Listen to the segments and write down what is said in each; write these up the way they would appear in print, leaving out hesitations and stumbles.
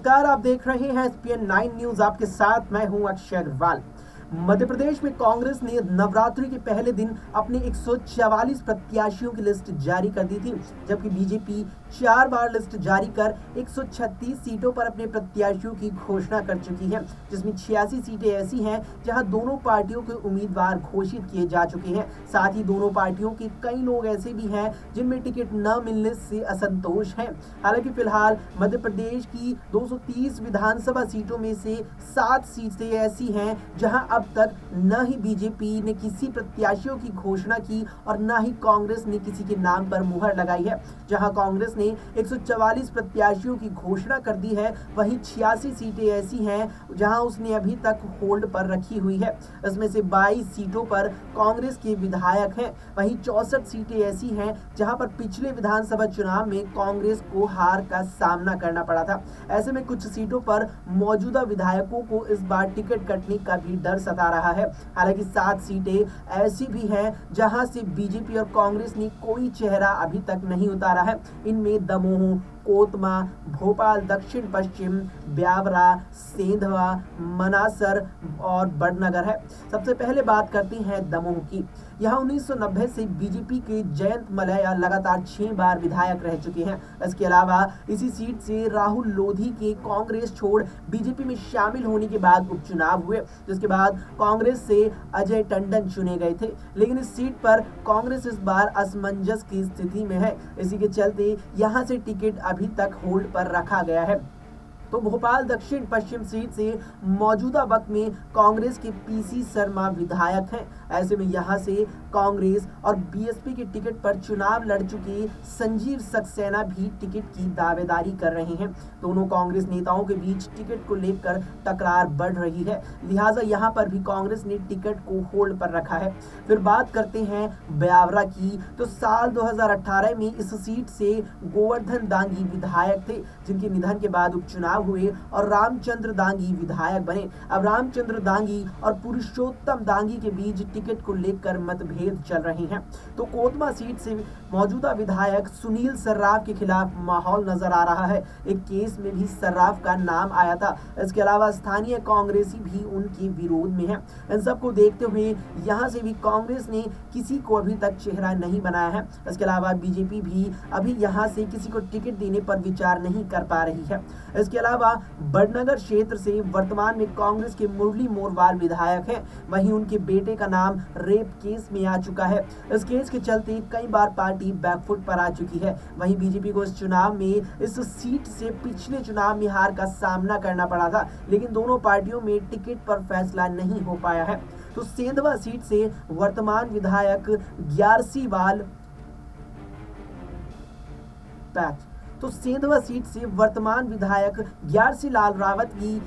नमस्कार, आप देख रहे हैं SPN 9 न्यूज। आपके साथ मैं हूं अक्षय अग्रवाल। मध्य प्रदेश में कांग्रेस ने नवरात्रि के पहले दिन अपने 144 प्रत्याशियों की लिस्ट जारी कर दी थी, जबकि बीजेपी 4 बार लिस्ट जारी कर 136 सीटों पर अपने प्रत्याशियों की घोषणा कर चुकी है, जिसमें 86 सीटें ऐसी हैं जहां दोनों पार्टियों के उम्मीदवार घोषित किए जा चुके हैं। साथ ही दोनों पार्टियों के कई लोग ऐसे भी हैं जिनमें टिकट न मिलने से असंतोष है। हालांकि फिलहाल मध्य प्रदेश की 230 विधानसभा सीटों में से 7 सीटें ऐसी हैं जहां अब तक न ही बीजेपी ने किसी प्रत्याशियों की घोषणा की और न ही कांग्रेस ने किसी के नाम पर मुहर लगाई है। जहां कांग्रेस ने 144 प्रत्याशियों की घोषणा कर दी है, वहीं 86 सीटें ऐसी हैं जहां उसने अभी तक होल्ड पर रखी हुई है। इसमें से 22 सीटों पर कांग्रेस के विधायक हैं, वहीं 64 सीटें ऐसी हैं जहां पर पिछले विधानसभा चुनाव में कांग्रेस को हार का सामना करना पड़ा था। ऐसे में कुछ सीटों पर मौजूदा विधायकों को इस बार टिकट कटने का भी डर सता रहा है। हालांकि 7 सीटें ऐसी भी हैं जहां से बीजेपी और कांग्रेस ने कोई चेहरा अभी तक नहीं उतारा है। इनमें दमोह, कोतमा, भोपाल दक्षिण पश्चिम, ब्यावरा, सेंधवा, मनासर और बड़नगर है। सबसे पहले बात करते हैं दमोह की। यहाँ 1990 से बीजेपी के जयंत मलैया लगातार 6 बार विधायक रह चुके हैं। इसके अलावा इसी सीट से राहुल लोधी के कांग्रेस छोड़ बीजेपी में शामिल होने के बाद उपचुनाव हुए, जिसके बाद कांग्रेस से अजय टंडन चुने गए थे। लेकिन इस सीट पर कांग्रेस इस बार असमंजस की स्थिति में है। इसी के चलते यहाँ से टिकट अभी तक होल्ड पर रखा गया है। तो भोपाल दक्षिण पश्चिम सीट से मौजूदा वक्त में कांग्रेस के पीसी शर्मा विधायक हैं। ऐसे में यहां से कांग्रेस और बीएसपी के टिकट पर चुनाव लड़ चुके संजीव सक्सेना भी टिकट की दावेदारी कर रहे हैं। दोनों कांग्रेस नेताओं के बीच टिकट को लेकर तकरार बढ़ रही है, लिहाजा यहां पर भी कांग्रेस ने टिकट को होल्ड पर रखा है। फिर बात करते हैं ब्यावरा की। तो साल 2018 में इस सीट से गोवर्धन दांगी विधायक थे, जिनके निधन के बाद उपचुनाव हुए और रामचंद्र दांगी विधायक बने। अब रामचंद्र दांगी और पुरुषोत्तम दांगी के बीच टिकट को लेकर मतभेद चल रहे हैं। तो कोतमा सीट से मौजूदा विधायक सुनील सर्राफ के खिलाफ माहौल नजर आ रहा है। एक केस में भी सर्राफ का नाम आया था। इसके अलावा स्थानीय कांग्रेसी भी उनके विरोध में है। इन सबको देखते हुए यहां से भी कांग्रेस ने किसी को अभी तक चेहरा नहीं बनाया है। इसके अलावा बीजेपी भी अभी यहां से किसी को टिकट देने पर विचार नहीं कर पा रही है। इसके अलावा बड़नगर क्षेत्र से वर्तमान में कांग्रेस के मुरली मोरवाल विधायक हैं। वहीं उनके बेटे का नाम रेप केस में आ चुका है। इस केस के चलते कई बार पार्टी बैकफुट पर आ चुकी है। वहीं बीजेपी को इस चुनाव में इस सीट से पिछले चुनाव में हार का सामना करना पड़ा था, लेकिन दोनों पार्टियों में टिकट पर फैसला नहीं हो पाया है। तो सेंधवा सीट से वर्तमान विधायक ग्यारसीवाल पैच तो सेंधवा सीट से वर्तमान विधायक ग्यारसी लाल रावत की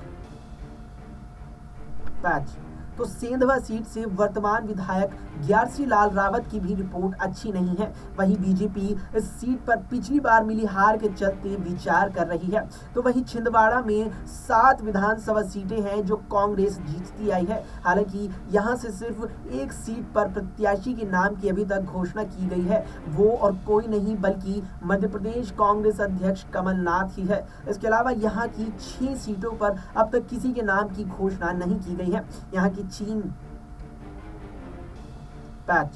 पैच तो सेंधवा सीट से वर्तमान विधायक ग्यारसी लाल रावत की भी रिपोर्ट अच्छी नहीं है। वहीं बीजेपी इस सीट पर पिछली बार मिली हार के चलते विचार कर रही है। तो वहीं छिंदवाड़ा में 7 विधानसभा सीटें हैं जो कांग्रेस जीतती आई है। हालांकि यहां से सिर्फ एक सीट पर प्रत्याशी के नाम की अभी तक घोषणा की गई है, वो और कोई नहीं बल्कि मध्य प्रदेश कांग्रेस अध्यक्ष कमलनाथ ही है। इसके अलावा यहाँ की 6 सीटों पर अब तक किसी के नाम की घोषणा नहीं की गई है। यहाँ की चीन पैच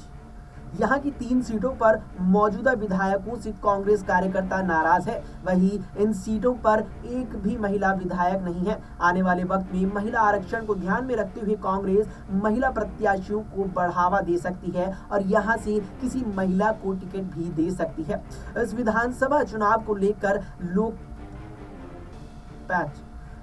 यहाँ की 3 सीटों पर मौजूदा विधायकों से कांग्रेस कार्यकर्ता नाराज है। वहीं इन सीटों पर एक भी महिला विधायक नहीं है। आने वाले वक्त में महिला आरक्षण को ध्यान में रखते हुए कांग्रेस महिला प्रत्याशियों को बढ़ावा दे सकती है और यहां से किसी महिला को टिकट भी दे सकती है। इस विधानसभा चुनाव को लेकर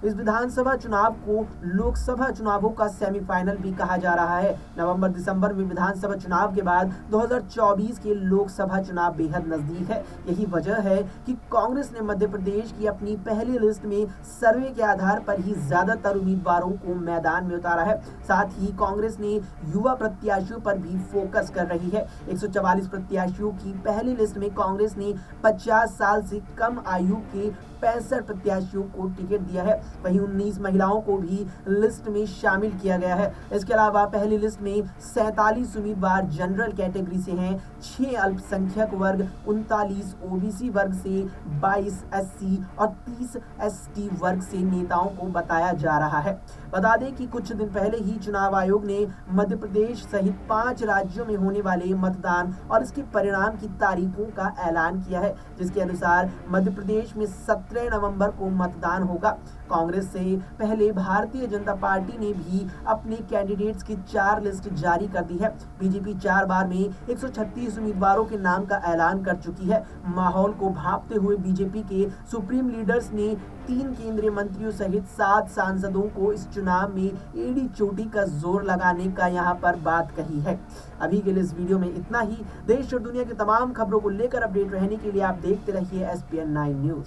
इस विधानसभा चुनाव को लोकसभा चुनावों का सेमीफाइनल भी कहा जा रहा है। नवंबर दिसंबर में विधानसभा चुनाव के बाद 2024 के लोकसभा चुनाव बेहद नजदीक है। यही वजह है कि कांग्रेस ने मध्य प्रदेश की अपनी पहली लिस्ट में सर्वे के आधार पर ही ज्यादातर उम्मीदवारों को मैदान में उतारा है। साथ ही कांग्रेस ने युवा प्रत्याशियों पर भी फोकस कर रही है। 144 प्रत्याशियों की पहली लिस्ट में कांग्रेस ने 50 साल से कम आयु के 165 प्रत्याशियों को टिकट दिया है। वहीं 19 महिलाओं को भी लिस्ट में शामिल किया गया है। इसके अलावा पहली लिस्ट में 47 उम्मीदवार जनरल कैटेगरी से हैं, 6 अल्पसंख्यक वर्ग, 39 ओबीसी वर्ग से, 22 एससी और 30 एसटी वर्ग से नेताओं को बताया जा रहा है। बता दें कि कुछ दिन पहले ही चुनाव आयोग ने मध्य प्रदेश सहित 5 राज्यों में होने वाले मतदान और इसके परिणाम की तारीखों का ऐलान किया है, जिसके अनुसार मध्य प्रदेश में 17 नवंबर को मतदान होगा। कांग्रेस से पहले भारतीय जनता पार्टी ने भी अपने कैंडिडेट्स की 4 लिस्ट जारी कर दी है। बीजेपी 4 बार में 136 उम्मीदवारों के नाम का ऐलान कर चुकी है। माहौल को भांपते हुए बीजेपी के सुप्रीम लीडर्स ने 3 केंद्रीय मंत्रियों सहित 7 सांसदों को इस चुनाव में एड़ी चोटी का जोर लगाने का यहां पर बात कही है। अभी के लिए इस वीडियो में इतना ही। देश और दुनिया की तमाम खबरों को लेकर अपडेट रहने के लिए आप देखते रहिए SPN 9 न्यूज।